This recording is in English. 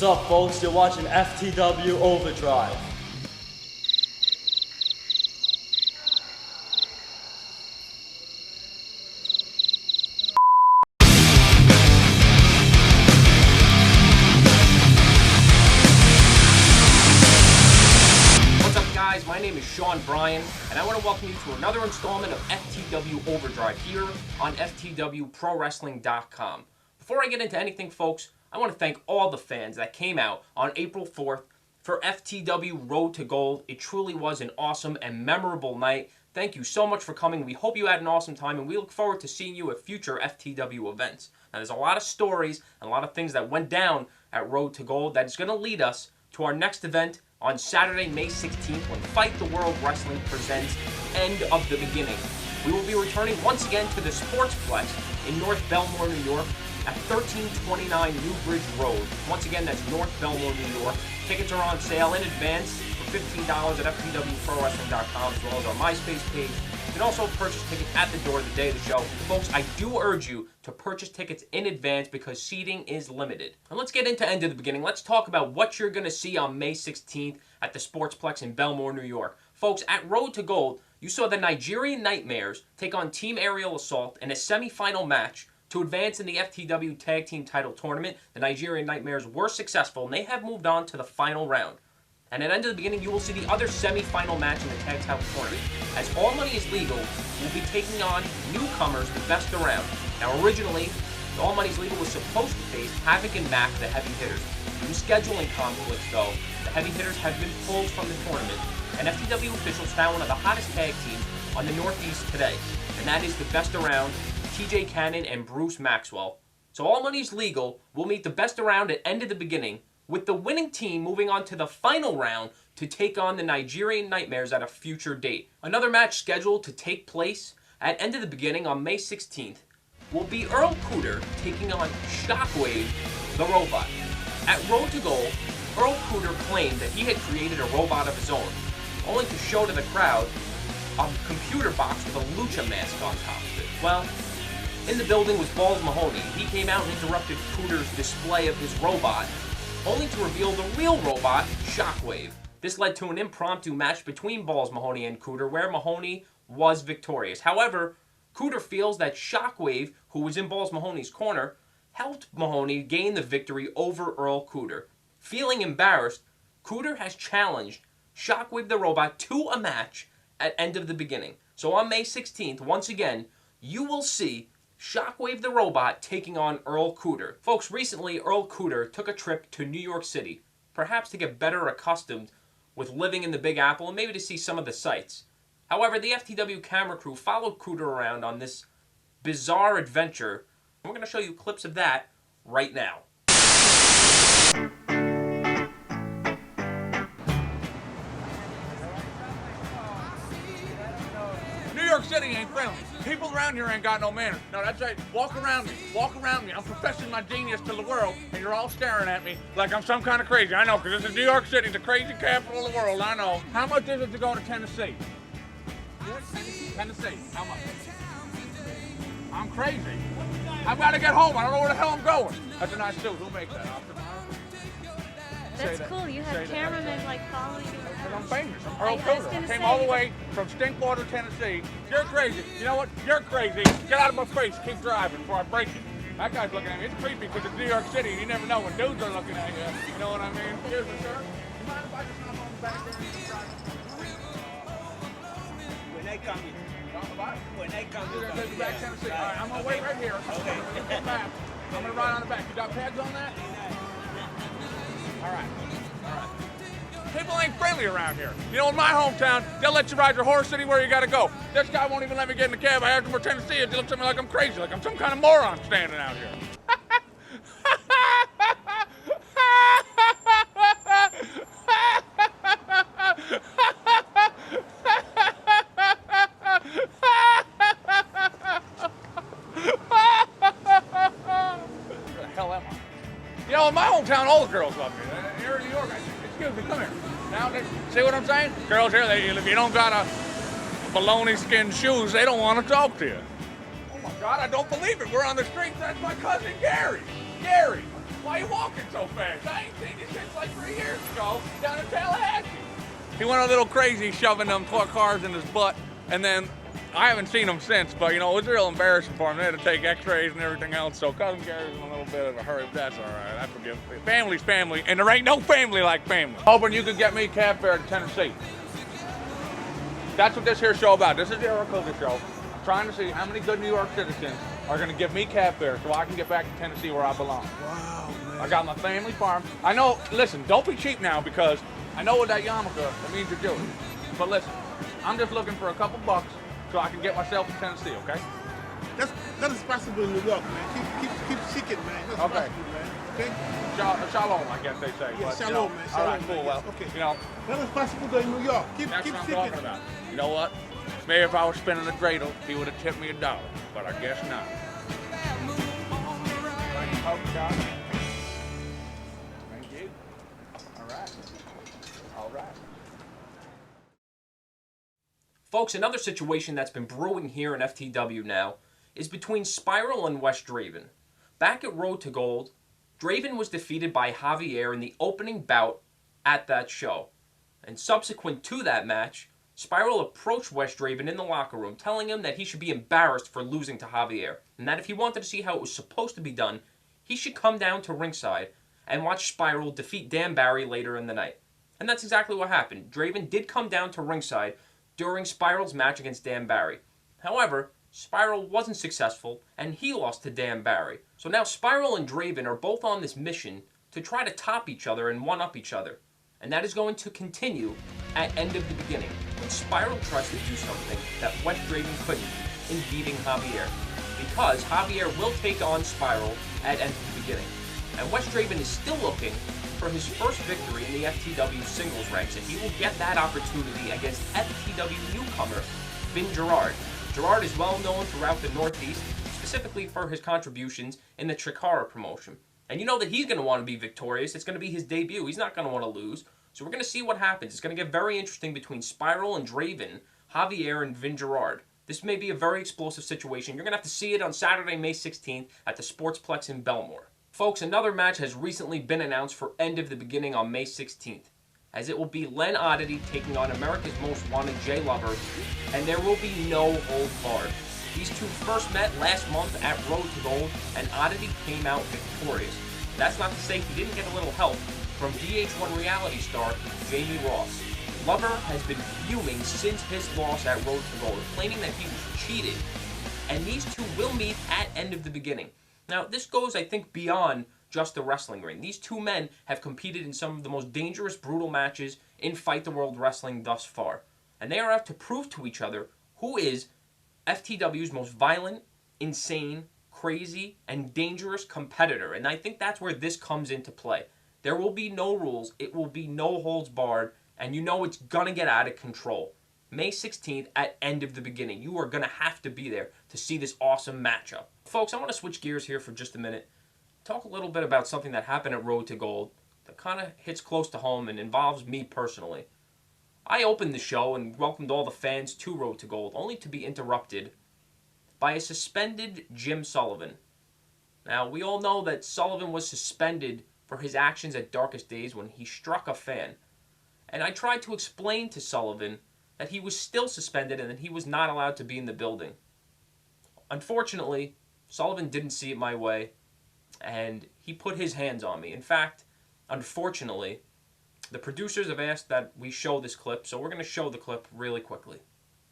What's up, folks? You're watching FTW Overdrive. What's up, guys? My name is Sean Bryan, and I want to welcome you to another installment of FTW Overdrive here on FTWProWrestling.com. Before I get into anything, folks, I want to thank all the fans that came out on April 4th for FTW Road to Gold. It truly was an awesome and memorable night. Thank you so much for coming. We hope you had an awesome time, and we look forward to seeing you at future FTW events. Now, there's a lot of stories and a lot of things that went down at Road to Gold that is going to lead us to our next event on Saturday, May 16th, when Fight the World Wrestling presents End of the Beginning. We will be returning once again to the Sportsplex in North Belmore, New York, at 1329 New Bridge Road. Once again, that's North Belmore, New York. Tickets are on sale in advance for $15 at FTWProWrestling.com, as well as our MySpace page. You can also purchase tickets at the door the day of the show. Folks, I do urge you to purchase tickets in advance because seating is limited. And let's get into End of the Beginning. Let's talk about what you're going to see on May 16th at the Sportsplex in Belmore, New York. Folks, at Road to Gold, you saw the Nigerian Nightmares take on Team Aerial Assault in a semi-final match to advance in the FTW Tag Team Title Tournament. The Nigerian Nightmares were successful, and they have moved on to the final round. And at End of the Beginning, you will see the other semi-final match in the Tag Title Tournament. As All Money is Legal, will be taking on newcomers, the Best Around. Now, originally, All Money is Legal was supposed to face Havoc and Mac, the Heavy Hitters. Due to scheduling conflicts, though, the Heavy Hitters have been pulled from the tournament, and FTW officials found one of the hottest tag teams on the Northeast today, and that is the Best Around, TJ Cannon and Bruce Maxwell. So All Money's Legal will meet the Best Around at End of the Beginning, with the winning team moving on to the final round to take on the Nigerian Nightmares at a future date. Another match scheduled to take place at End of the Beginning on May 16th will be Earl Cooter taking on Shockwave, the robot. At Road to Gold, Earl Cooter claimed that he had created a robot of his own, only to show to the crowd a computer box with a lucha mask on top of it. Well, in the building was Balls Mahoney. He came out and interrupted Cooter's display of his robot, only to reveal the real robot, Shockwave. This led to an impromptu match between Balls Mahoney and Cooter, where Mahoney was victorious. However, Cooter feels that Shockwave, who was in Balls Mahoney's corner, helped Mahoney gain the victory over Earl Cooter. Feeling embarrassed, Cooter has challenged Shockwave the robot to a match at End of the Beginning. So on May 16th, once again, you will see Shockwave the robot taking on Earl Cooter. Folks, recently Earl Cooter took a trip to New York City, perhaps to get better accustomed with living in the Big Apple and maybe to see some of the sights. However, the FTW camera crew followed Cooter around on this bizarre adventure. We're going to show you clips of that right now. New York City ain't friendly. People around here ain't got no manners. No, that's right. Walk around me. Walk around me. I'm professing my genius to the world, and you're all staring at me like I'm some kind of crazy. I know, because this is New York City, the crazy capital of the world. I know. How much is it to go to Tennessee? Tennessee. How much? I'm crazy. I've got to get home. I don't know where the hell I'm going. That's a nice suit. Who makes that? That's cool. You have cameramen like following you. I'm famous. I'm Earl Cooter. I came all the way from Stinkwater, Tennessee. You're crazy. You know what? You're crazy. Get out of my face. Keep driving before I break it. That guy's looking at me. It's creepy because it's New York City. You never know when dudes are looking at you. You know what I mean? Excuse me, sir. You mind if I just hop on the back there and keep driving? When they come here. When they come You're here. going to take you back to Tennessee. All right, I'm going to wait right here. Okay. You come back. I'm going to ride on the back. You got pads on that? All right. All right. People ain't friendly around here. You know, in my hometown, they'll let you ride your horse anywhere you gotta go. This guy won't even let me get in the cab. I asked him for Tennessee. He looks at me like I'm crazy, like I'm some kind of moron standing out here. Where the hell am I? You know, in my hometown, all the girls love me. Here in New York, excuse me, come here. Now, see what I'm saying? Girls here, if you don't got a baloney skin shoes, they don't want to talk to you. Oh my God, I don't believe it. We're on the street. That's my cousin Gary. Gary. Why are you walking so fast? I ain't seen you since like 3 years ago down in Tallahassee. He went a little crazy shoving them cars in his butt, and then I haven't seen him since, but you know, it was real embarrassing for him. They had to take x-rays and everything else, so Cousin Gary's in a little bit of a hurry, but that's all right. I forgive him. Family's family, and there ain't no family like family. Hoping you could get me cab fare to Tennessee. That's what this here show about. This is the Earl Cooter show. I'm trying to see how many good New York citizens are going to give me cab fare so I can get back to Tennessee where I belong. Wow, man. I got my family farm. I know, listen, don't be cheap now because I know with that yarmulke, it means you're Jewish. But listen, I'm just looking for a couple bucks so I can get myself to Tennessee, okay? That is possible in New York, man. Keep seeking, man. That's Okay. possible, man. Okay? Shalom, I guess they say. Yeah, but, shalom, you know, man. all right, Shalom, cool. man. Well, Yes, okay. you know, That is possible though in New York. Keep that's what I'm seeking. talking about. You know what? Maybe if I was spinning a dreidel, he would have tipped me $1, but I guess not. Thank you, Hope, John. Thank you. All right. All right. Folks, another situation that's been brewing here in FTW now is between Spiral and West Draven. Back at Road to Gold, Draven was defeated by Javier in the opening bout at that show. And subsequent to that match, Spiral approached West Draven in the locker room, telling him that he should be embarrassed for losing to Javier, and that if he wanted to see how it was supposed to be done, he should come down to ringside and watch Spiral defeat Dan Barry later in the night. And that's exactly what happened. Draven did come down to ringside during Spiral's match against Dan Barry. However, Spiral wasn't successful, and he lost to Dan Barry. So now Spiral and Draven are both on this mission to try to top each other and one-up each other. And that is going to continue at End of the Beginning, when Spiral tries to do something that West Draven couldn't in beating Javier. Because Javier will take on Spiral at End of the Beginning. And West Draven is still looking for his first victory in the FTW singles ranks, and he will get that opportunity against FTW newcomer Vin Gerard. Gerard is well known throughout the Northeast, specifically for his contributions in the Chikara promotion. And you know that he's going to want to be victorious. It's going to be his debut. He's not going to want to lose. So we're going to see what happens. It's going to get very interesting between Spiral and Draven, Javier and Vin Gerard. This may be a very explosive situation. You're going to have to see it on Saturday, May 16th at the Sportsplex in Belmore. Folks, another match has recently been announced for End of the Beginning on May 16th, as it will be Len Odity taking on America's Most Wanted Jay Lover, and there will be no hold barred. These two first met last month at Road to Gold, and Odity came out victorious. That's not to say he didn't get a little help from VH1 reality star Jamie Ross. Lover has been fuming since his loss at Road to Gold, claiming that he was cheated, and these two will meet at End of the Beginning. Now, this goes, I think, beyond just the wrestling ring. These two men have competed in some of the most dangerous, brutal matches in Fight the World Wrestling thus far, and they are out to prove to each other who is FTW's most violent, insane, crazy, and dangerous competitor. And I think that's where this comes into play. There will be no rules. It will be no holds barred. And you know it's going to get out of control. May 16th at End of the Beginning. You are going to have to be there to see this awesome matchup. Folks, I want to switch gears here for just a minute. Talk a little bit about something that happened at Road to Gold that kind of hits close to home and involves me personally. I opened the show and welcomed all the fans to Road to Gold, only to be interrupted by a suspended Jim Sullivan. Now, we all know that Sullivan was suspended for his actions at Darkest Days when he struck a fan. And I tried to explain to Sullivan that he was still suspended and that he was not allowed to be in the building. Unfortunately, Sullivan didn't see it my way, and he put his hands on me. In fact, unfortunately, the producers have asked that we show this clip, so we're going to show the clip really quickly.